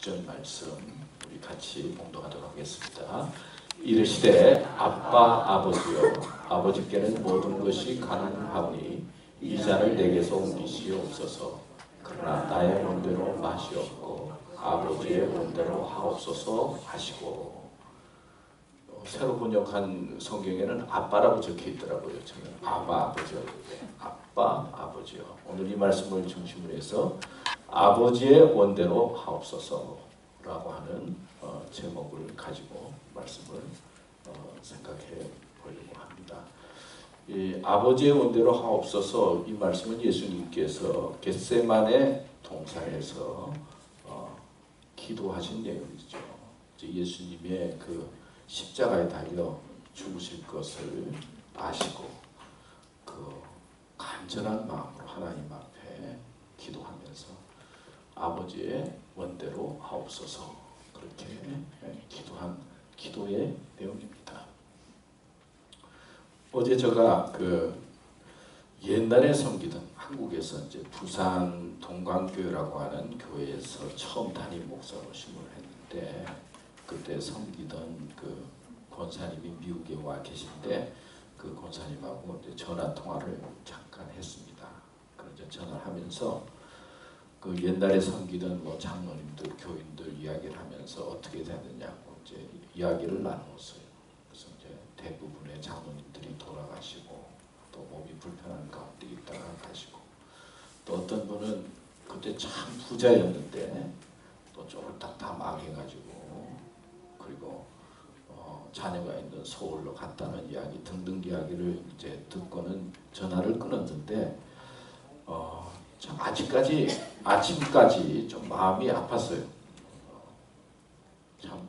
6절 말씀 우리 같이 봉독하도록 하겠습니다. 이르시되 아빠 아버지여 아버지께는 모든 것이 가능하오니 이 잔을 내게서 옮기시옵소서. 그러나 나의 원대로 맛이 없고 아버지의 원대로 하옵소서 하시고. 새로 번역한 성경에는 아빠라고 적혀 있더라고요. 저는 아빠 아버지요. 아빠 아버지요. 오늘 이 말씀을 중심으로 해서 아버지의 원대로 하옵소서라고 하는 제목을 가지고 말씀을 생각해 보려고 합니다. 이 아버지의 원대로 하옵소서 이 말씀은 예수님께서 겟세마네 동산에서 기도하신 내용이죠. 예수님의 그 십자가에 달려 죽으실 것을 아시고 그 간절한 마음으로 하나님 앞에 기도하면서 아버지의 원대로 하옵소서 그렇게 기도한 기도의 내용입니다. 어제 제가 그 옛날에 섬기던 한국에서 이제 부산 동광교회라고 하는 교회에서 처음 담임 목사로 심을 했는데 그때 섬기던 그 권사님이 미국에 와 계신데 그 권사님하고 이제 전화 통화를 잠깐 했습니다. 그래서 전화를 하면서 그 옛날에 섬기던 뭐 장로님들, 교인들 이야기를 하면서 어떻게 되느냐고 이제 이야기를 나누었어요. 그래서 이제 대부분의 장로님들이 돌아가시고 또 몸이 불편한 가운데 있다가 가시고 또 어떤 분은 그때 참 부자였는데 또 쫄딱 다 망해가지고 그리고 자녀가 있는 서울로 갔다는 이야기 등등 이야기를 이제 듣고는 전화를 끊었는데 참 아침까지 좀 마음이 아팠어요. 참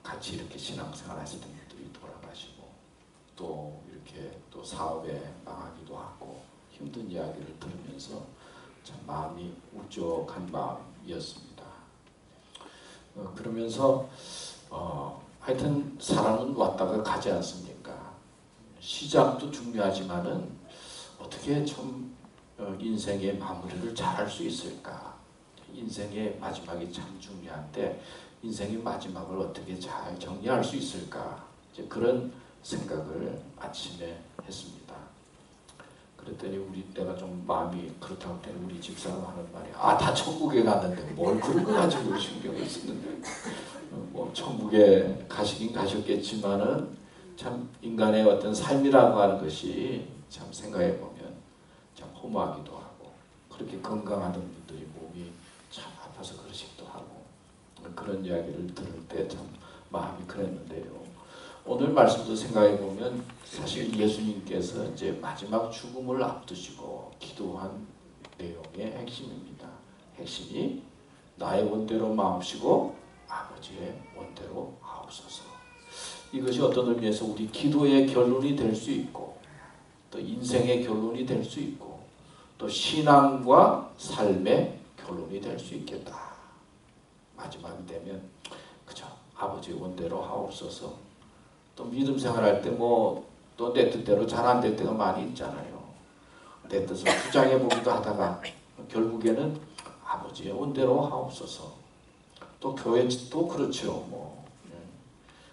같이 이렇게 신앙생활 하시던 분들이 돌아가시고 또 이렇게 또 사업에 망하기도 하고 힘든 이야기를 들으면서 참 마음이 울적한 마음이었습니다. 그러면서 하여튼 사람은 왔다가 가지 않습니까? 시작도 중요하지만은 어떻게 좀 인생의 마무리를 잘할 수 있을까? 인생의 마지막이 참 중요한데 인생의 마지막을 어떻게 잘 정리할 수 있을까? 이제 그런 생각을 아침에 했습니다. 그랬더니 내가 좀 마음이 그렇다고 했더니 우리 집사가 하는 말이 다 천국에 갔는데 뭘 그런 거 가지고 신경을 쓰는데 뭐 천국에 가시긴 가셨겠지만은 참 인간의 어떤 삶이라고 하는 것이 참 생각해 보면 참 허무하기도 하고 그렇게 건강하던 분들이 몸이 참 아파서 그러시기도 하고 그런 이야기를 들을 때 참 마음이 그랬는데요. 오늘 말씀도 생각해 보면 사실 예수님께서 이제 마지막 죽음을 앞두시고 기도한 내용의 핵심입니다. 핵심이 나의 원대로 마옵시고 아버지의 원대로 하옵소서. 이것이 어떤 의미에서 우리 기도의 결론이 될 수 있고 또 인생의 결론이 될 수 있고 또 신앙과 삶의 결론이 될 수 있겠다. 마지막이 되면 그죠? 아버지의 원대로 하옵소서. 또 믿음 생활할 때 뭐 또 내 뜻대로 잘 안 될 때가 많이 있잖아요. 내 뜻을 주장해 보기도 하다가 결국에는 아버지의 원대로 하옵소서. 또 교회도 그렇죠. 뭐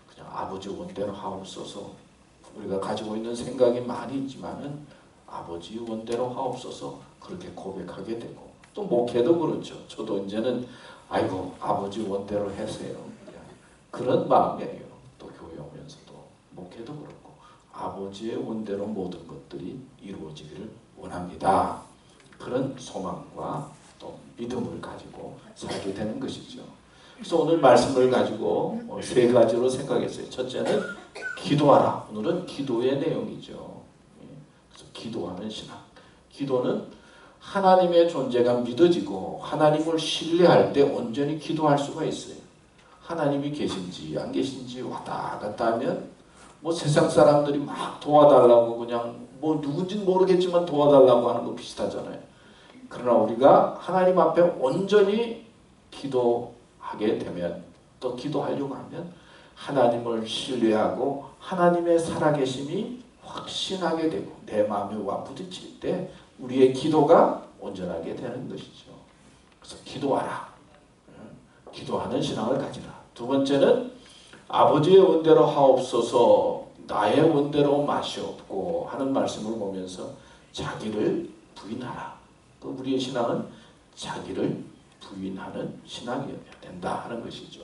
그냥 아버지 원대로 하옵소서. 우리가 가지고 있는 생각이 많이 있지만은 아버지 원대로 하옵소서 그렇게 고백하게 되고 또 목회도 그렇죠. 저도 이제는 아이고 아버지 원대로 하세요. 그런 마음이에요. 또 교회 오면서도 목회도 그렇고 아버지의 원대로 모든 것들이 이루어지기를 원합니다. 그런 소망과 또 믿음을 가지고 살게 되는 것이죠. 그래서 오늘 말씀을 가지고 세 가지로 생각했어요. 첫째는 기도하라. 오늘은 기도의 내용이죠. 그래서 기도하는 신앙. 기도는 하나님의 존재가 믿어지고 하나님을 신뢰할 때 온전히 기도할 수가 있어요. 하나님이 계신지 안 계신지 왔다 갔다 하면 뭐 세상 사람들이 막 도와달라고 그냥 뭐 누군지는 모르겠지만 도와달라고 하는 거 비슷하잖아요. 그러나 우리가 하나님 앞에 온전히 기도하게 되면 또 기도하려고 하면 하나님을 신뢰하고 하나님의 살아계심이 확신하게 되고 내 마음에 와 부딪힐 때 우리의 기도가 온전하게 되는 것이죠. 그래서 기도하라. 기도하는 신앙을 가지라. 두 번째는 아버지의 원대로 하옵소서 나의 원대로 맛이 없고 하는 말씀을 보면서 자기를 부인하라. 또 우리의 신앙은 자기를 부인하는 신앙이어야 된다 하는 것이죠.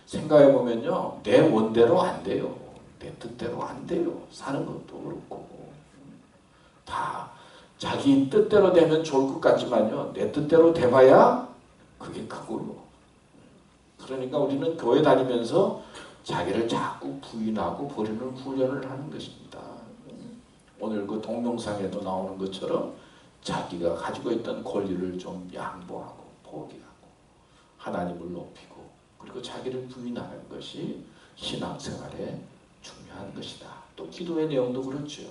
생각해 보면요, 내 원대로 안 돼요. 내 뜻대로 안 돼요. 사는 것도 그렇고 다 자기 뜻대로 되면 좋을 것 같지만요, 내 뜻대로 돼봐야 그게 크고요. 그러니까 우리는 교회 다니면서 자기를 자꾸 부인하고 버리는 훈련을 하는 것입니다. 오늘 그 동영상에도 나오는 것처럼 자기가 가지고 있던 권리를 좀 양보하고 포기하고 하나님을 높이고 그리고 자기를 부인하는 것이 신앙생활에 중요한 것이다. 또 기도의 내용도 그렇죠.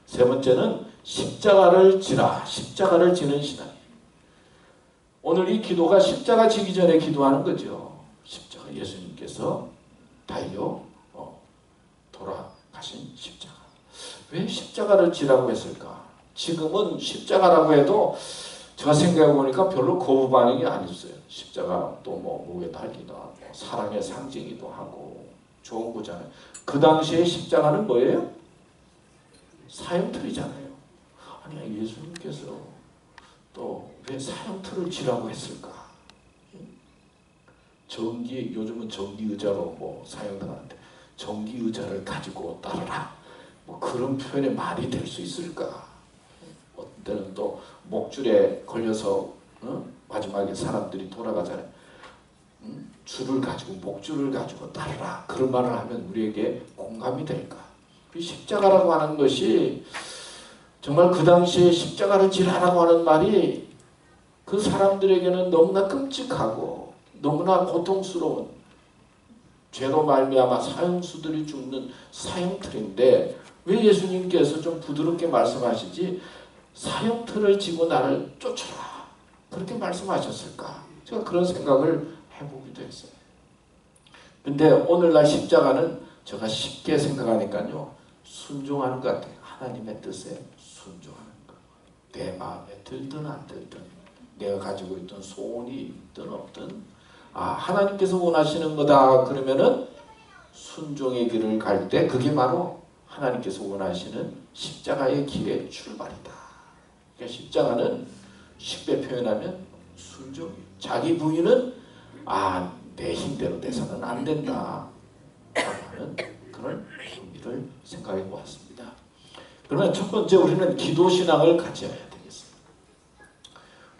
세 번째는 십자가를 지라. 십자가를 지는 신앙. 오늘 이 기도가 십자가 지기 전에 기도하는 거죠. 십자가 예수님께서 달려 돌아가신 십자가. 왜 십자가를 지라고 했을까? 지금은 십자가라고 해도 제가 생각해 보니까 별로 거부 반응이 안 있어요. 십자가 또 뭐 목에 달기도 하고 사랑의 상징이기도 하고 좋은 거잖아요. 그 당시에 십자가는 뭐예요? 사형틀이잖아요. 아니 예수님께서 또 왜 사형틀을 지라고 했을까? 요즘은 전기 의자로 뭐 사용하는데 전기 의자를 가지고 따르라. 뭐 그런 표현이 말이 될 수 있을까? 어떤 때는 또 목줄에 걸려서 마지막에 사람들이 돌아가잖아요. 줄을 가지고 목줄을 가지고 따르라. 그런 말을 하면 우리에게 공감이 될까? 이 십자가라고 하는 것이 정말 그 당시에 십자가를 지라라고 하는 말이 그 사람들에게는 너무나 끔찍하고 너무나 고통스러운 죄로 말미암아 사형수들이 죽는 사형틀인데 왜 예수님께서 좀 부드럽게 말씀하시지 사형틀을 지고 나를 쫓아라 그렇게 말씀하셨을까? 제가 그런 생각을 해보기도 했어요. 근데 오늘날 십자가는 제가 쉽게 생각하니까요 순종하는 것 같아요. 하나님의 뜻에 순종하는 것. 내 마음에 들든 안 들든 내가 가지고 있던 소원이 있든 없든 하나님께서 원하시는 거다 그러면은 순종의 길을 갈 때 그게 바로 하나님께서 원하시는 십자가의 길의 출발이다. 그러니까 십자가는 쉽게 표현하면 순종이에요. 자기 부인은 내 힘대로 돼서는 안 된다 하는 그런 의미를 생각해 보았습니다. 그러면 첫 번째 우리는 기도신앙을 가져야 되겠습니다.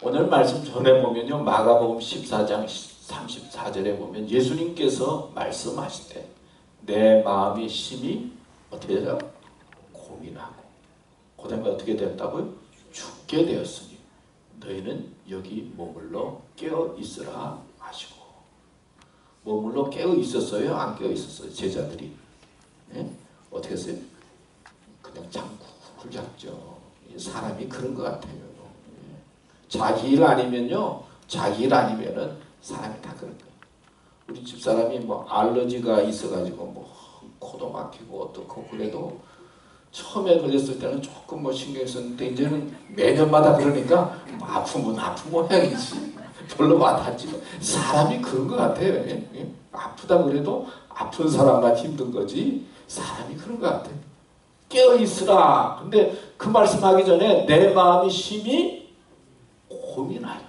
오늘 말씀 전에 보면요 마가복음 14장 34절에 보면 예수님께서 말씀하실 때 내 마음이 심히 어떻게 돼요? 고민하고 그 다음에 어떻게 됐다고요? 죽게 되었으니 너희는 여기 머물러 깨어 있으라 하시고 머물러 깨어 있었어요? 안 깨어 있었어요? 제자들이 어떻게 했어요? 그냥 잠국을 잤죠. 사람이 그런 것 같아요. 자기 일 아니면요 자기 일 아니면은 사람이 다 그런 거예요. 우리 집사람이 뭐 알러지가 있어가지고 뭐 코도 막히고 어떻고 그래도 처음에 걸렸을 때는 조금 뭐 신경 썼는데 이제는 매년마다 그러니까 아프면 아픈 모양이지 별로 와닿지. 사람이 그런 것 같아요. 아프다 그래도 아픈 사람만 힘든 거지 사람이 그런 것 같아요. 깨어있으라. 근데 그 말씀하기 전에 내 마음이 심히 고민하여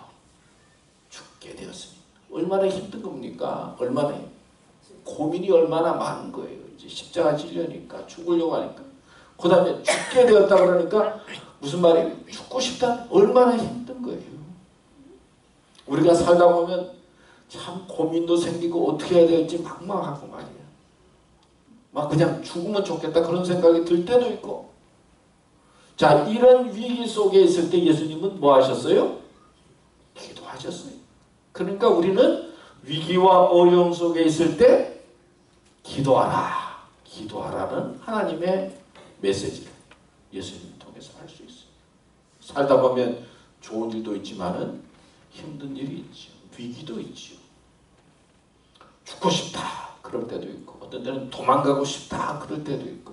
죽게 되었으니 얼마나 힘든 겁니까? 얼마나 고민이 얼마나 많은 거예요. 이제 십자가 지려니까 죽으려고 하니까 그 다음에 죽게 되었다 그러니까 무슨 말이에요? 죽고 싶다? 얼마나 힘든 거예요. 우리가 살다 보면 참 고민도 생기고 어떻게 해야 될지 막막하고 말이에요. 막 그냥 죽으면 좋겠다 그런 생각이 들 때도 있고. 자, 이런 위기 속에 있을 때 예수님은 뭐 하셨어요? 기도하셨어요. 그러니까 우리는 위기와 어려움 속에 있을 때 기도하라. 기도하라는 하나님의 메시지를 예수님을 통해서 할 수 있어요. 살다 보면 좋은 일도 있지만은 힘든 일이 있죠. 위기도 있죠. 죽고 싶다 그럴 때도 있고 어떤 때는 도망가고 싶다 그럴 때도 있고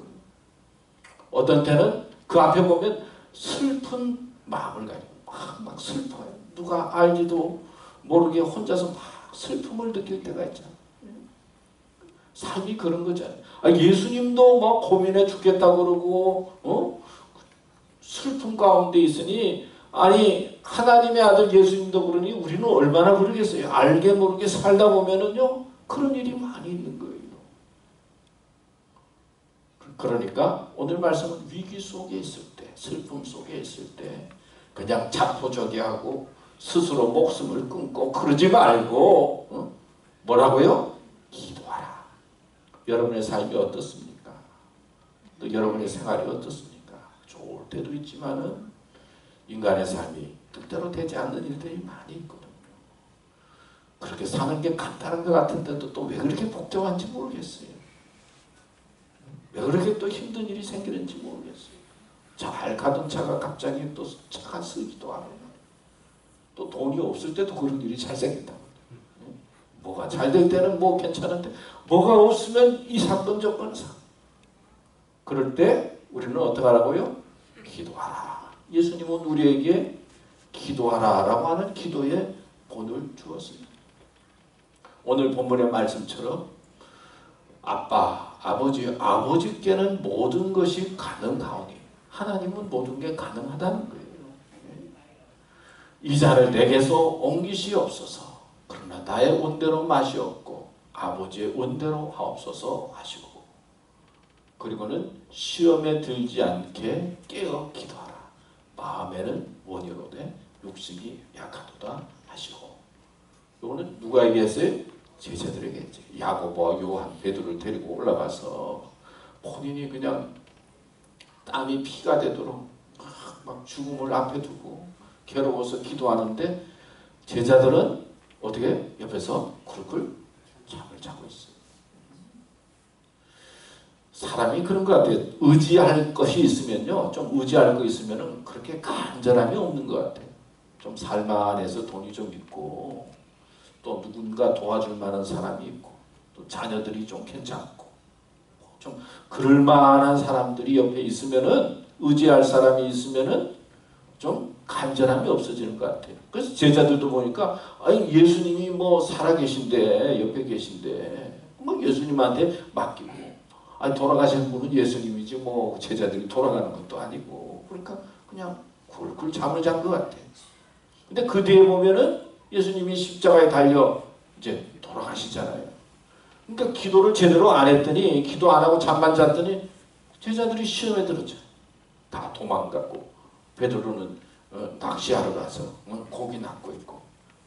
어떤 때는 그 앞에 보면 슬픈 마음을 가지고 막 슬퍼요. 누가 알지도 모르게 혼자서 막 슬픔을 느낄 때가 있잖아. 삶이 그런 거잖아요. 예수님도 막 고민해 죽겠다 그러고 슬픔 가운데 있으니 아니 하나님의 아들 예수님도 그러니 우리는 얼마나 그러겠어요. 알게 모르게 살다 보면은요 그런 일이 많이 있는 거예요. 그러니까 오늘 말씀은 위기 속에 있을 때, 슬픔 속에 있을 때 그냥 자포자기하고 스스로 목숨을 끊고 그러지 말고 뭐라고요? 기도하라. 여러분의 삶이 어떻습니까? 또 여러분의 생활이 어떻습니까? 좋을 때도 있지만은 인간의 삶이 뜻대로 되지 않는 일들이 많이 있거든요. 그렇게 사는 게 간단한 것 같은데도 또 왜 그렇게 복잡한지 모르겠어요. 왜 그렇게 또 힘든 일이 생기는지 모르겠어요. 잘 가던 차가 갑자기 또 차가 쓰기도 하고 또 돈이 없을 때도 그런 일이 잘 생긴다. 뭐가 잘 될 때는 뭐 괜찮은데 뭐가 없으면 이 사건 저건 사. 그럴 때 우리는 어떻게 하라고요? 기도하라. 예수님은 우리에게 기도하라라고 하는 기도의 본을 주었습니다. 오늘 본문의 말씀처럼 아버지께는 모든 것이 가능하오니 하나님은 모든 게 가능하다는 거예요. 이 잔을 내게서 옮기시옵소서. 그러나 나의 원대로 마시옵고 아버지의 원대로 하옵소서 하시고 그리고는 시험에 들지 않게 깨어 기도하라. 마음에는 원이로되 육신이 약하도다 하시고. 이거는 누가 얘기했어요? 제자들에게 했죠. 야고보와 요한, 베드로를 데리고 올라가서 본인이 그냥 땀이 피가 되도록 막 죽음을 앞에 두고 괴로워서 기도하는데 제자들은 어떻게 옆에서 쿨쿨 잠을 자고 있어요. 사람이 그런 것 같아요. 의지할 것이 있으면요, 좀 의지할 거 있으면은 그렇게 간절함이 없는 것 같아요. 좀 살만해서 돈이 좀 있고 또 누군가 도와줄 만한 사람이 있고 또 자녀들이 좀 괜찮고 좀 그럴 만한 사람들이 옆에 있으면은 의지할 사람이 있으면은 좀 간절함이 없어지는 것 같아요. 그래서 제자들도 보니까 예수님이 뭐 살아계신데 옆에 계신데 뭐 예수님한테 맡기고 돌아가신 분은 예수님이지 뭐 제자들이 돌아가는 것도 아니고 그러니까 그냥 굴굴 잠을 잔 것 같아요. 근데 그 뒤에 보면은 예수님이 십자가에 달려 이제 돌아가시잖아요. 그러니까 기도를 제대로 안 했더니 기도 안 하고 잠만 잤더니 제자들이 시험에 들었죠. 다 도망갔고 베드로는 낚시하러 가서 고기 낚고 있고.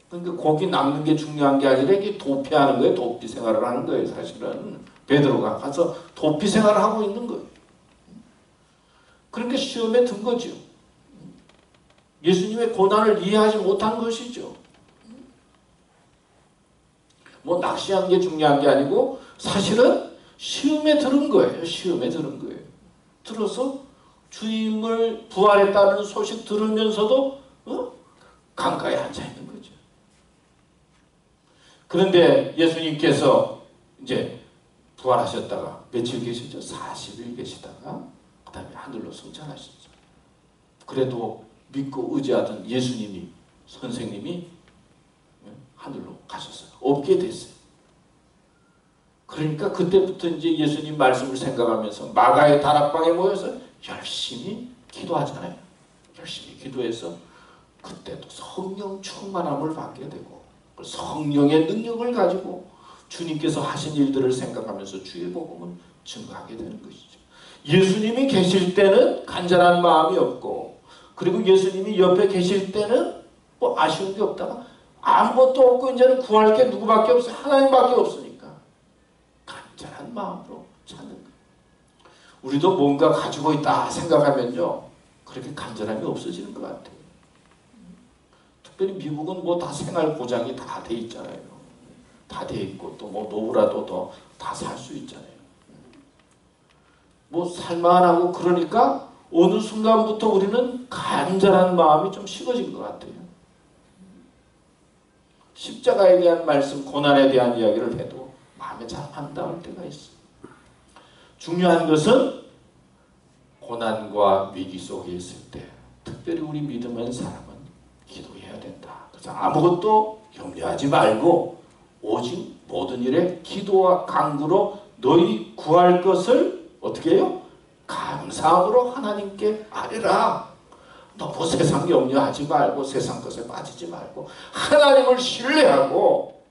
그러니까 고기 낚는 게 중요한 게 아니라 이게 도피하는 거예요. 도피 생활을 하는 거예요. 사실은 베드로가 가서 도피 생활을 하고 있는 거예요. 그러니까 시험에 든 거죠. 예수님의 고난을 이해하지 못한 것이죠. 뭐 낚시한 게 중요한 게 아니고 사실은 시험에 들은 거예요. 시험에 들은 거예요. 들어서 주님을 부활했다는 소식 들으면서도 강가에 앉아 있는 거죠. 그런데 예수님께서 이제 부활하셨다가 며칠 계시죠? 40일 계시다가 그 다음에 하늘로 승천하셨죠. 그래도 믿고 의지하던 예수님이 선생님이 하늘로 가셨어요. 없게 됐어요. 그러니까 그때부터 이제 예수님 말씀을 생각하면서 마가의 다락방에 모여서 열심히 기도하잖아요. 열심히 기도해서 그때도 성령 충만함을 받게 되고 성령의 능력을 가지고 주님께서 하신 일들을 생각하면서 주의 복음을 증거하게 되는 것이죠. 예수님이 계실 때는 간절한 마음이 없고 그리고 예수님이 옆에 계실 때는 뭐 아쉬운 게 없다가 아무것도 없고 이제는 구할 게 누구밖에 없어요. 하나님밖에 없으니까 간절한 마음으로 찾는 거예요. 우리도 뭔가 가지고 있다 생각하면요 그렇게 간절함이 없어지는 것 같아요. 특별히 미국은 뭐 다 생활 보장이 다 돼 있잖아요. 다 돼 있고 또 뭐 노후라도 더 다 살 수 있잖아요. 뭐 살만하고 그러니까 어느 순간부터 우리는 간절한 마음이 좀 식어진 것 같아요. 십자가에 대한 말씀, 고난에 대한 이야기를 해도 마음에 잘 안 닿을 때가 있어요. 중요한 것은 고난과 위기 속에 있을 때 특별히 우리 믿음의 사람은 기도해야 된다. 그래서 아무것도 염려하지 말고 오직 모든 일에 기도와 간구로 너희 구할 것을 어떻게 해요? 감사함으로 하나님께 아뢰라. 너무 세상 염려하지 말고 세상 것에 빠지지 말고 하나님을 신뢰하고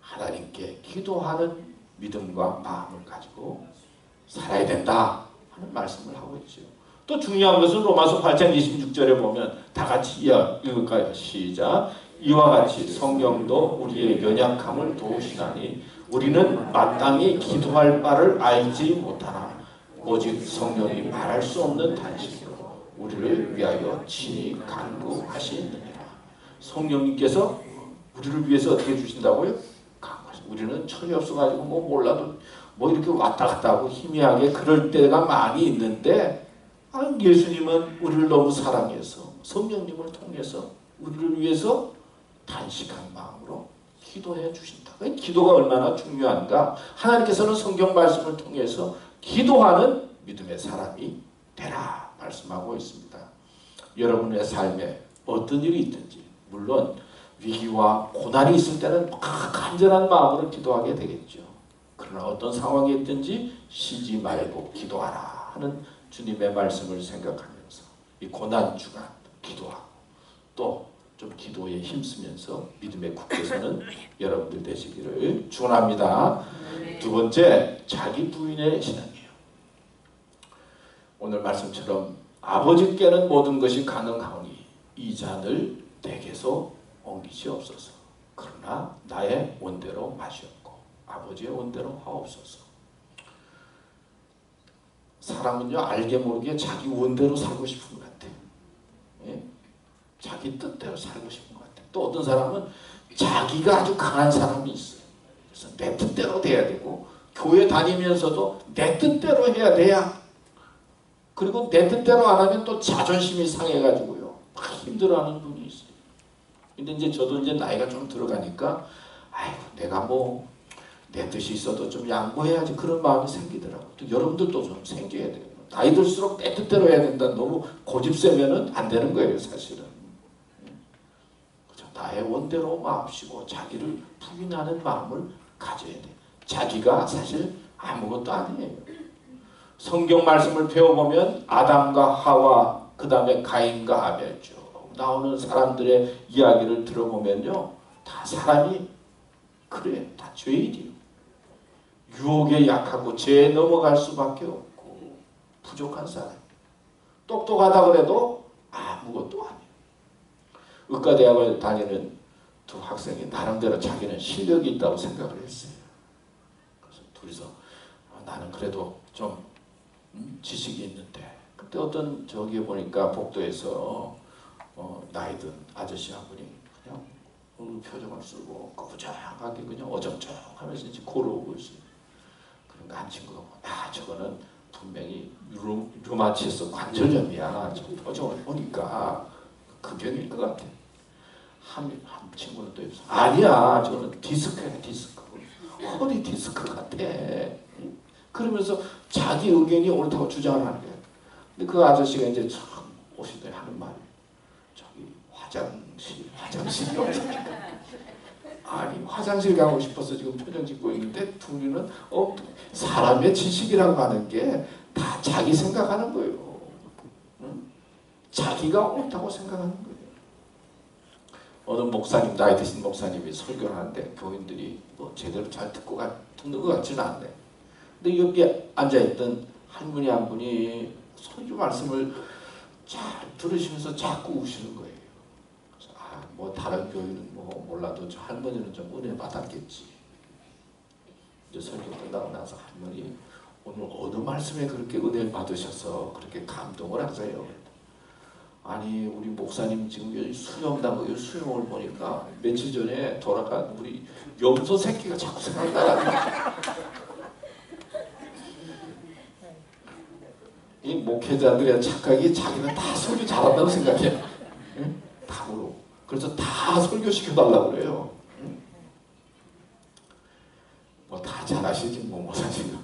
하나님께 기도하는 믿음과 마음을 가지고 살아야 된다 하는 말씀을 하고 있죠. 또 중요한 것은 로마서 8장 26절에 보면 다 같이 읽을까요? 시작. 이와 같이 성령도 우리의 연약함을 도우시나니 우리는 마땅히 기도할 바를 알지 못하나 오직 성령이 말할 수 없는 단식으로 우리를 위하여 친히 간구하시느니라. 성령님께서 우리를 위해서 어떻게 주신다고요? 우리는 철이 없어가지고 몰라도 이렇게 왔다 갔다 하고 희미하게 그럴 때가 많이 있는데 예수님은 우리를 너무 사랑해서 성령님을 통해서 우리를 위해서 단식한 마음으로 기도해 주신다. 기도가 얼마나 중요한가. 하나님께서는 성경 말씀을 통해서 기도하는 믿음의 사람이 되라 말씀하고 있습니다. 여러분의 삶에 어떤 일이 있든지 물론 위기와 고난이 있을 때는 간절한 마음으로 기도하게 되겠죠. 그러나 어떤 상황이 있든지 쉬지 말고 기도하라 하는 주님의 말씀을 생각하면서 이 고난 주간 기도하고 또 좀 기도에 힘쓰면서 믿음의 굳게 서는 여러분들 되시기를 축원합니다. 두 번째, 자기 부인의 신앙이에요. 오늘 말씀처럼 아버지께는 모든 것이 가능하오니 이 잔을 내게서 옮기시옵소서. 그러나 나의 원대로 마시옵고 아버지의 원대로 하옵소서. 사람은요 알게 모르게 자기 원대로 살고 싶은 것 같아요. 예? 자기 뜻대로 살고 싶은 것 같아요. 또 어떤 사람은 자기가 아주 강한 사람이 있어요. 그래서 내 뜻대로 돼야 되고 교회 다니면서도 내 뜻대로 해야 돼야. 그리고 내 뜻대로 안 하면 또 자존심이 상해가지고요 막 힘들어하는 분이 있어요. 근데 이제 저도 이제 나이가 좀 들어가니까 아이고 내가 내 뜻이 있어도 좀 양보해야지 그런 마음이 생기더라고요. 또 여러분들도 좀 생겨야 돼요. 나이 들수록 내 뜻대로 해야 된다. 너무 고집 세면은 안 되는 거예요, 사실은. 나의 원대로 마음씨고 자기를 부인하는 마음을 가져야 돼. 자기가 사실 아무것도 아니에요. 성경 말씀을 배워보면 아담과 하와 그 다음에 가인과 아벨 쭉 나오는 사람들의 이야기를 들어보면요 다 사람이 그래요. 다 죄인이에요. 유혹에 약하고 죄에 넘어갈 수밖에 없고 부족한 사람. 똑똑하다 그래도 아무것도 아니에요. 의과대학을 다니는 두 학생이 나름대로 자기는 실력이 있다고 생각을 했어요. 그래서 둘이서 나는 그래도 좀 지식이 있는데 그때 어떤 저기에 보니까 복도에서 나이 든 아저씨 한 분이 그냥 표정을 쓰고 꾸부정하게 그냥 어정쩡하면서 이제 걸어오고 있어요. 그런가 한 친구가 저거는 분명히 류마티스 관절염이야. 저 표정을 보니까 그 병일 것 같아. 한 친구는 또 있어. 아니야, 저거는 디스크야, 디스크. 허리 디스크 같아. 그러면서 자기 의견이 옳다고 주장을 하는 거야. 근데 그 아저씨가 이제 참 오시더니 하는 말이 저기 화장실이 없으니까. 아니 화장실 가고 싶어서 지금 표정 짓고 있는데 둘이는 사람의 지식이라고 하는 게 다 자기 생각하는 거예요. 응? 자기가 옳다고 생각하는 거예요. 어느 목사님, 나이 드신 목사님이 설교를 하는데 교인들이 제대로 잘 듣는 것 같지는 않네. 근데 여기 앉아있던 할머니 한 분이 설교 말씀을 잘 들으시면서 자꾸 우시는 거예요. 그래서 다른 교인은 몰라도 저 할머니는 좀 은혜 받았겠지. 이제 설교 끝나고 나서 할머니 오늘 어느 말씀에 그렇게 은혜를 받으셔서 그렇게 감동을 하세요? 아니 우리 목사님 지금 여기 수영당고 수영을 보니까 며칠 전에 돌아간 우리 염소 새끼가 자꾸 생각나가지고 이 목회자들의 착각이 자기는 다 설교 잘한다고 생각해. 응? 답으로. 그래서 다 설교시켜달라고 그래요. 응? 다 잘하시지 사실.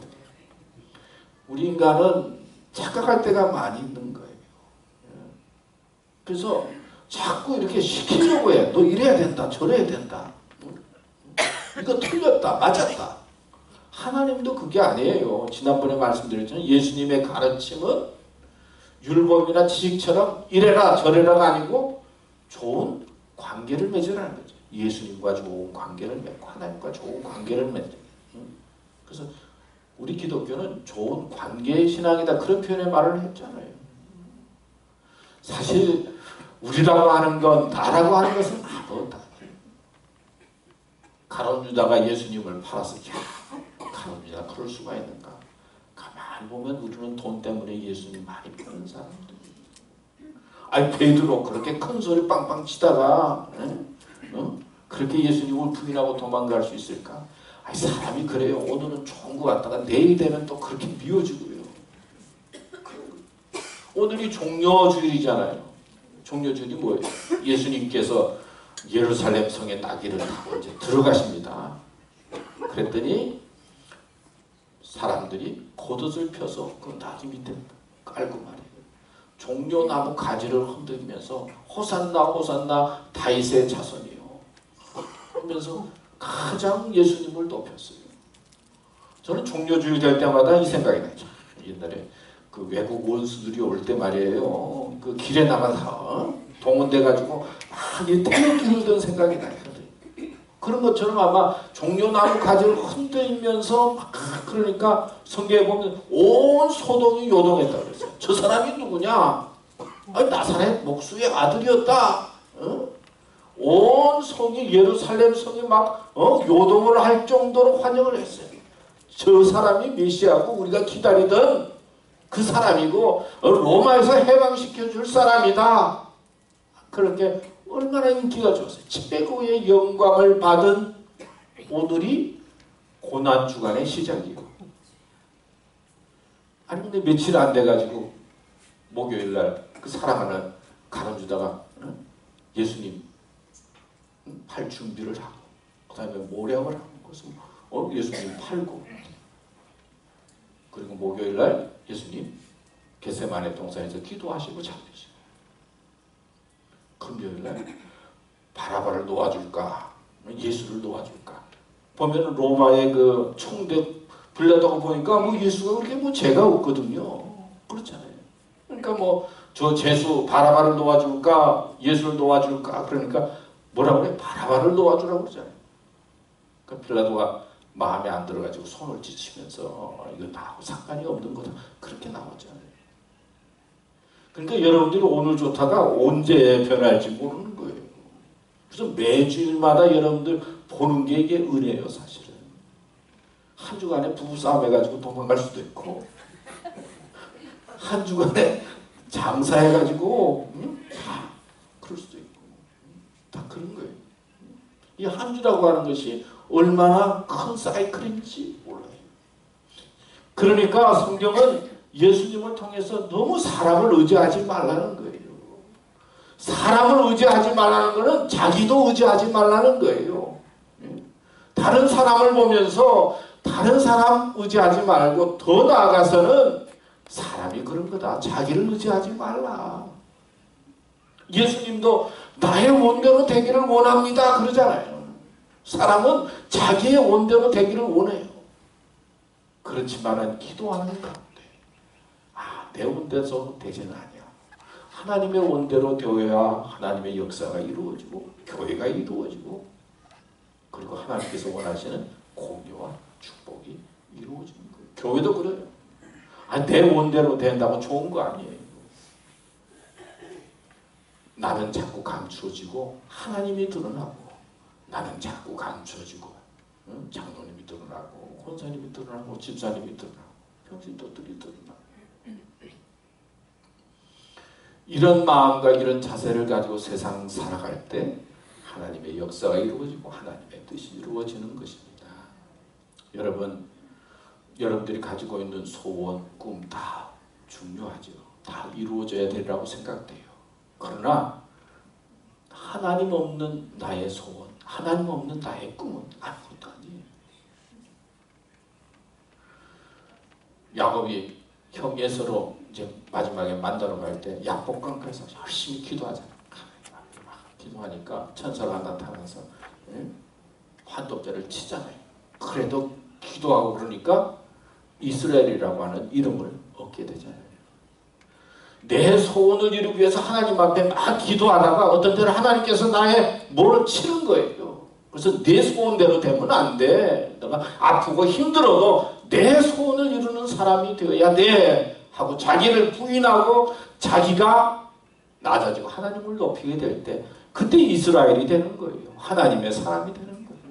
우리 인간은 착각할 때가 많이 있는 거예요. 그래서 자꾸 이렇게 시키려고 해. 너 이래야 된다. 저래야 된다. 이거 틀렸다, 맞았다. 하나님도 그게 아니에요. 지난번에 말씀드렸잖아요. 예수님의 가르침은 율법이나 지식처럼 이래라 저래라가 아니고 좋은 관계를 맺으라는 거죠. 예수님과 좋은 관계를 맺고 하나님과 좋은 관계를 맺는. 그래서 우리 기독교는 좋은 관계의 신앙이다, 그런 표현의 말을 했잖아요. 사실 우리라고 하는 건, 나라고 하는 것은 아무것도 아니에요. 가룟 유다가 예수님을 팔아서, 야, 가룟 유다 그럴 수가 있는가? 가만히 보면 우리는 돈 때문에 예수님 많이 파는 사람들. 아니 베드로 그렇게 큰 소리 빵빵 치다가 그렇게 예수님을 부인하고 도망갈 수 있을까? 아니 사람이 그래요. 오늘은 좋은 거 같다가 내일 되면 또 그렇게 미워지고요. 오늘이 종려주일이잖아요. 종려주일이 뭐예요? 예수님께서 예루살렘 성에 나귀를 타고 이제 들어가십니다. 그랬더니 사람들이 겉옷을 펴서 그 나귀 밑에 깔고 말이에요. 종려나무 가지를 흔들면서 호산나 호산나 다윗의 자손이요 그러면서 가장 예수님을 높였어요. 저는 종려주일 될 때마다 이 생각이 나죠. 옛날에 그 외국 원수들이 올 때 말이에요. 그 길에 나가서 동원돼 가지고 막 이 태극기를 든 생각이 나요. 그런 것처럼 아마 종려나무 가지를 흔들면서 막 그러니까 성경에 보면 온 소동이 요동했다고 그랬어요. 저 사람이 누구냐? 아니, 나사렛 목수의 아들이었다. 온 성이, 예루살렘 성이 막 요동을 할 정도로 환영을 했어요. 저 사람이 메시아고 우리가 기다리던 그 사람이고 로마에서 해방시켜 줄 사람이다. 그렇게 얼마나 인기가 좋았어요. 최고의 영광을 받은 오늘이 고난주간의 시작이에요. 아니 근데 며칠 안 돼가지고 목요일날 그 사랑하는 가룟 유다가 예수님 팔 준비를 하고 그 다음에 모략을 하고 그래서 예수님 팔고 그리고 목요일날 예수님 겟세마네 동산에서 기도하시고 잠드시고 금요일날 바라바를 놓아줄까 예수를 놓아줄까 보면 로마의 그 총대 빌라도가 보니까 뭐 예수가 그렇게 뭐 죄가 없거든요. 그렇잖아요. 그러니까 뭐 저 죄수 바라바를 놓아줄까 예수를 놓아줄까 그러니까 뭐라고 그래? 바라바를 놓아주라고 그러잖아요. 그러니까 빌라도가 마음에 안 들어가지고 손을 찢으면서 이거 나하고 상관이 없는 거다 그렇게 나왔잖아요. 그러니까 여러분들이 오늘 좋다가 언제 변할지 모르는 거예요. 그래서 매주일마다 여러분들 보는 게 이게 은혜예요, 사실은. 한 주간에 부부싸움 해가지고 도망갈 수도 있고 한 주간에 장사해가지고 다 그럴 수도 있고 다 그런 거예요. 이 한 주라고 하는 것이 얼마나 큰 사이클인지 몰라요. 그러니까 성경은 예수님을 통해서 너무 사람을 의지하지 말라는 거예요. 사람을 의지하지 말라는 것은 자기도 의지하지 말라는 거예요. 다른 사람을 보면서 다른 사람 의지하지 말고 더 나아가서는 사람이 그런 거다. 자기를 의지하지 말라. 예수님도 나의 원대로 되기를 원합니다. 그러잖아요. 사람은 자기의 원대로 되기를 원해요. 그렇지만은 기도하는 가운데 내 원대로 되지는 아니야. 하나님의 원대로 되어야 하나님의 역사가 이루어지고 교회가 이루어지고 그리고 하나님께서 원하시는 공유와 축복이 이루어지는 거예요. 교회도 그래요. 내 원대로 된다고 좋은 거 아니에요. 나는 자꾸 감추어지고 하나님이 드러나고 나는 자꾸 감추어지고 장로님이 드러나고 권사님이 드러나고 집사님이 드러나고 평신도들이 드러나고 이런 마음과 이런 자세를 가지고 세상 살아갈 때 하나님의 역사가 이루어지고 하나님의 뜻이 이루어지는 것입니다. 여러분, 여러분들이 가지고 있는 소원, 꿈 다 중요하죠. 다 이루어져야 되리라고 생각돼요. 그러나 하나님 없는 나의 소원, 하나님 없는 나의 꿈은 아무것도 아니에요. 야곱이 형 에서로 이제 마지막에 만나러 갈 때 약복강가에서 열심히 기도하잖아요. 막 기도하니까 천사가 나타나서 환독제를 치잖아요. 그래도 기도하고 그러니까 이스라엘이라고 하는 이름을 얻게 되잖아요. 내 소원을 이루기 위해서 하나님 앞에 막 기도하다가 어떤 때는 하나님께서 나의 뭐를 치는 거예요. 그래서 내 소원대로 되면 안 돼. 내가 아프고 힘들어도 내 소원을 이루는 사람이 되어야 돼 하고 자기를 부인하고 자기가 낮아지고 하나님을 높이게 될 때 그때 이스라엘이 되는 거예요. 하나님의 사람이 되는 거예요.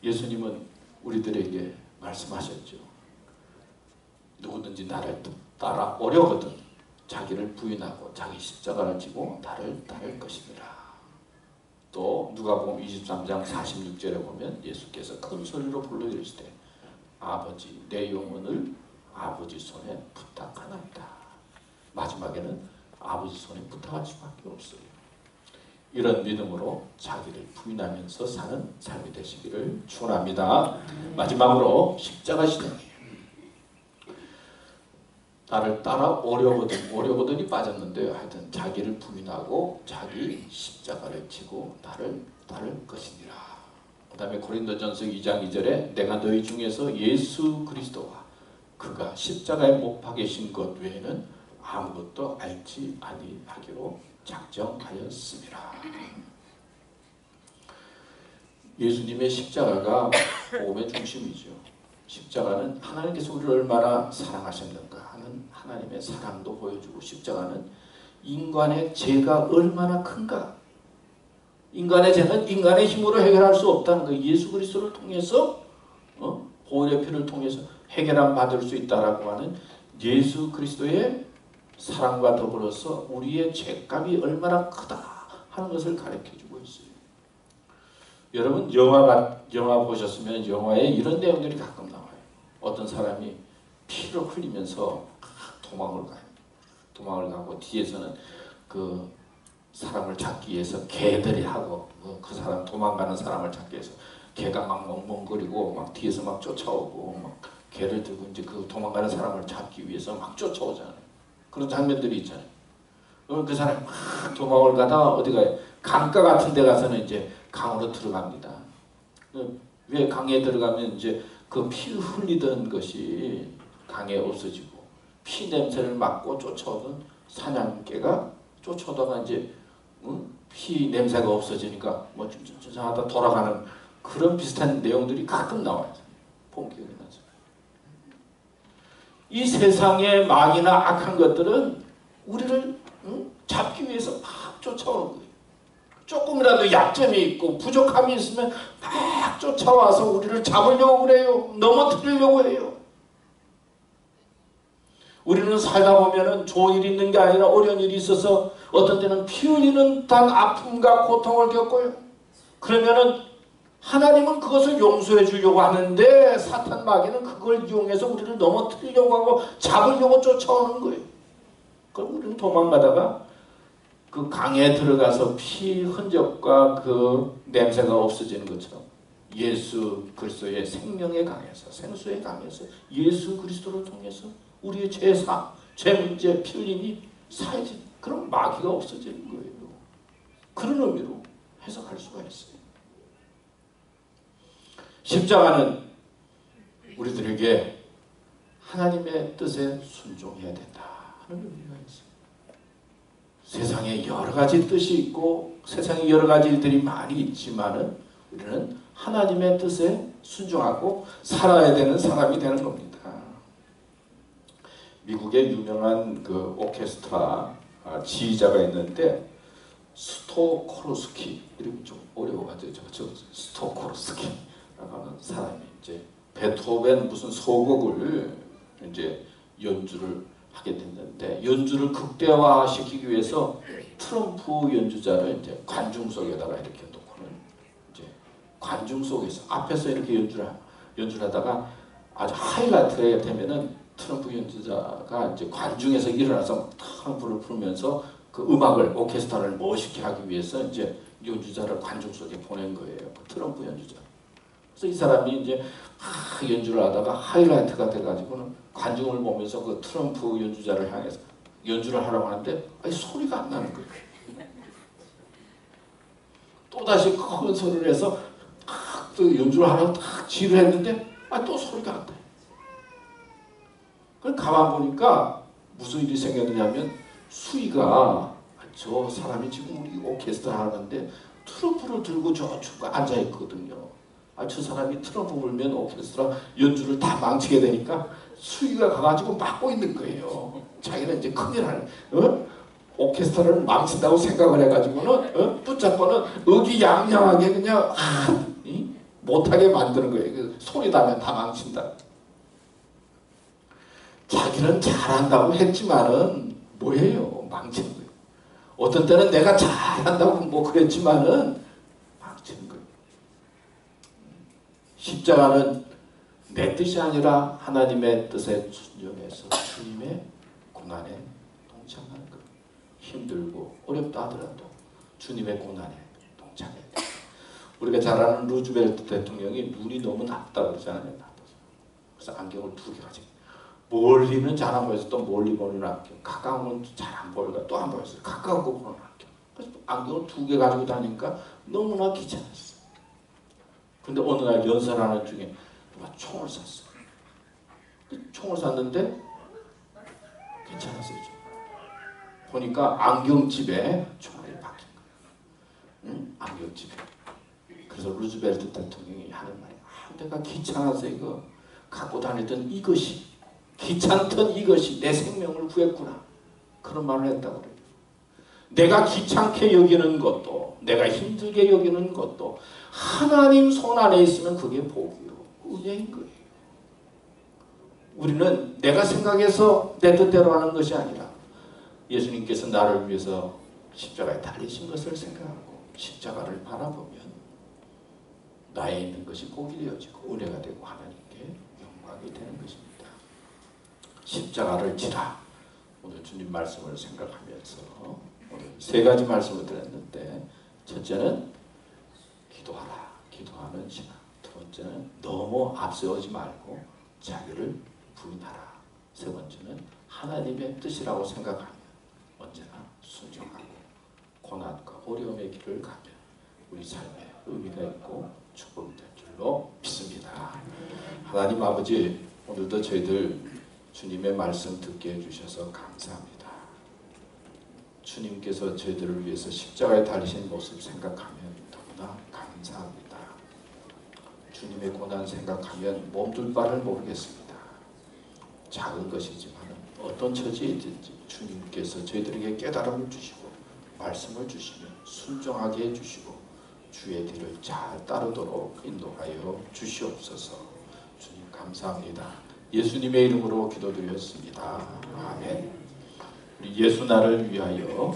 예수님은 우리들에게 말씀하셨죠. 누구든지 나를 따라 오려거든 자기를 부인하고 자기 십자가를 지고 나를 따를 것입니다. 또 누가복음 23장 46절에 보면 예수께서 큰 소리로 불러 이르시되 아버지 내 영혼을 아버지 손에 부탁하나이다. 마지막에는 아버지 손에 부탁할 수밖에 없어요. 이런 믿음으로 자기를 부인하면서 사는 삶이 되시기를 축원합니다. 마지막으로 십자가 신앙이에요. 나를 따라 오려거든이 빠졌는데 하여튼 자기를 부인하고 자기 십자가를 지고 나를 따를 것이니라. 그 다음에 고린도전서 2장 2절에 내가 너희 중에서 예수 그리스도와 그가 십자가에 못 박이신 것 외에는 아무것도 알지 아니하기로 작정하였습니다. 예수님의 십자가가 복음의 중심이죠. 십자가는 하나님께서 우리를 얼마나 사랑하셨는가 하는 하나님의 사랑도 보여주고 십자가는 인간의 죄가 얼마나 큰가 인간의 죄는 인간의 힘으로 해결할 수 없다는 거 예수 그리스도를 통해서 보혈의 피를 통해서 해결함 받을 수 있다라고 하는 예수 그리스도의 사랑과 더불어서 우리의 죄값이 얼마나 크다 하는 것을 가르쳐주고 있어요. 여러분 영화 보셨으면 영화에 이런 내용들이 가끔 나와요. 어떤 사람이 피를 흘리면서 도망을 가요. 도망을 가고 뒤에서는 그 사람을 잡기 위해서 개들이 하고 그 사람 도망가는 사람을 잡기 위해서 개가 막 멍멍거리고 막 뒤에서 막 쫓아오고 막 개를 들고 이제 그 도망가는 사람을 잡기 위해서 막 쫓아오잖아요. 그런 장면들이 있잖아요. 그러면 그 사람이 막 도망을 가다가 어디 가요? 강가 같은 데 가서는 이제 강으로 들어갑니다. 왜 강에 들어가면 이제 그 피 흘리던 것이 강에 없어지고 피 냄새를 맡고 쫓아오던 사냥개가 쫓아오다가 이제 피 냄새가 없어지니까 뭐 쭈쭈쭈쭈하다 돌아가는 그런 비슷한 내용들이 가끔 나와요. 본 기억이 나죠. 이 세상의 막이나 악한 것들은 우리를 잡기 위해서 막 쫓아오는 거예요. 조금이라도 약점이 있고 부족함이 있으면 막 쫓아와서 우리를 잡으려고 그래요. 넘어뜨리려고 해요. 우리는 살다 보면은 좋은 일이 있는 게 아니라 어려운 일이 있어서 어떤 때는 피 흘리는 단 아픔과 고통을 겪어요. 그러면은 하나님은 그것을 용서해 주려고 하는데 사탄 마귀는 그걸 이용해서 우리를 넘어뜨리려고 하고 잡으려고 쫓아오는 거예요. 그럼 우리는 도망가다가 그 강에 들어가서 피 흔적과 그 냄새가 없어지는 것처럼 예수 그리스도의 생명의 강에서 생수의 강에서 예수 그리스도를 통해서 우리의 죄 문제 피 흘림이 사해지는 그런 마귀가 없어지는 거예요. 그런 의미로 해석할 수가 있어요. 십자가는 우리들에게 하나님의 뜻에 순종해야 된다 하는 의미가 있어요. 세상에 여러 가지 뜻이 있고 세상에 여러 가지 일들이 많이 있지만은 우리는 하나님의 뜻에 순종하고 살아야 되는 사람이 되는 겁니다. 미국의 유명한 그 오케스트라 지휘자가 있는데 스토코르스키 이름이 좀 어려워가지고 스토코르스키라고 하는 사람이 이제 베토벤 무슨 소곡을 이제 연주를 하게 됐는데 연주를 극대화시키기 위해서 트럼프 연주자를 이제 관중 속에다가 이렇게 놓고는 이제 관중 속에서 앞에서 이렇게 연주를 하다가 아주 하이라이트가 되면은 트럼프 연주자가 이제 관중에서 일어나서 트럼프를 부르면서 그 음악을 오케스트라를 멋있게 하기 위해서 이제 연주자를 관중 속에 보낸 거예요. 그 트럼프 연주자. 그래서 이 사람이 이제 연주를 하다가 하이라이트가 돼가지고는 관중을 보면서 그 트럼프 연주자를 향해서 연주를 하라고 하는데 소리가 안 나는 거예요. 또다시 큰 소리를 해서 또 연주를 하려고 딱 지를 했는데 또 소리가 안 나요. 그럼 가만 보니까 무슨 일이 생겼느냐면 수희가 저 사람이 지금 우리 오케스트라 하는데 트럼프를 들고 저 중간에 앉아있거든요. 저 사람이 트럼프 불면 오케스트라 연주를 다 망치게 되니까 수희가 가가지고 막고 있는 거예요. 자기는 이제 큰일 하는 오케스트라를 망친다고 생각을 해가지고는 붙잡고는 의기양양하게 그냥 못하게 만드는 거예요. 소리 나면 다 망친다. 자기는 잘한다고 했지만은 뭐예요? 망치는 거예요. 어떤 때는 내가 잘한다고 뭐 그랬지만은 망치는 거예요. 십자가는 내 뜻이 아니라 하나님의 뜻에 순종해서 주님의 고난에 동참하는 거예요. 힘들고 어렵다 하더라도 주님의 고난에 동참해야 돼요. 우리가 잘 아는 루즈벨트 대통령이 눈이 너무 낮다 그러잖아요. 그래서 안경을 2개 가지고 멀리는 잘 안 보여서 또 멀리 보는 안경, 가까우면 잘 안 보여서 또 안 보여서 가까운 거 보는 안경. 그래서 안경을 2개 가지고 다니니까 너무나 귀찮았어. 근데 어느 날 연설하는 중에 누가 총을 쐈어. 총을 쐈는데 괜찮았어요. 보니까 안경집에 총알이 박힌 거예요. 응? 안경집에. 그래서 루즈벨트 대통령이 하는 말이 내가 귀찮아서 이거 갖고 다니던 이것이 귀찮던 이것이 내 생명을 구했구나. 그런 말을 했다고 그래요. 내가 귀찮게 여기는 것도 내가 힘들게 여기는 것도 하나님 손 안에 있으면 그게 복이요. 은혜인 거예요. 우리는 내가 생각해서 내 뜻대로 하는 것이 아니라 예수님께서 나를 위해서 십자가에 달리신 것을 생각하고 십자가를 바라보면 나에 있는 것이 복이 되어지고 은혜가 되고 하나님께 영광이 되는 것입니다. 십자가를 지라. 오늘 주님 말씀을 생각하면서 오늘 3가지 말씀을 드렸는데 첫째는 기도하라. 기도하는 신앙. 2번째는 너무 앞세우지 말고 자기를 부인하라. 3번째는 하나님의 뜻이라고 생각하면 언제나 순종하고 고난과 어려움의 길을 가면 우리 삶에 의미가 있고 축복이 될 줄로 믿습니다. 하나님 아버지, 오늘도 저희들 주님의 말씀 듣게 해주셔서 감사합니다. 주님께서 저희들을 위해서 십자가에 달리신 모습 생각하면 너무나 감사합니다. 주님의 고난 생각하면 몸둘 바를 모르겠습니다. 작은 것이지만 어떤 처지에 있든지 주님께서 저희들에게 깨달음을 주시고 말씀을 주시면 순종하게 해주시고 주의 뒤를 잘 따르도록 인도하여 주시옵소서. 주님 감사합니다. 예수님의 이름으로 기도드렸습니다. 아멘. 우리 예수 나를 위하여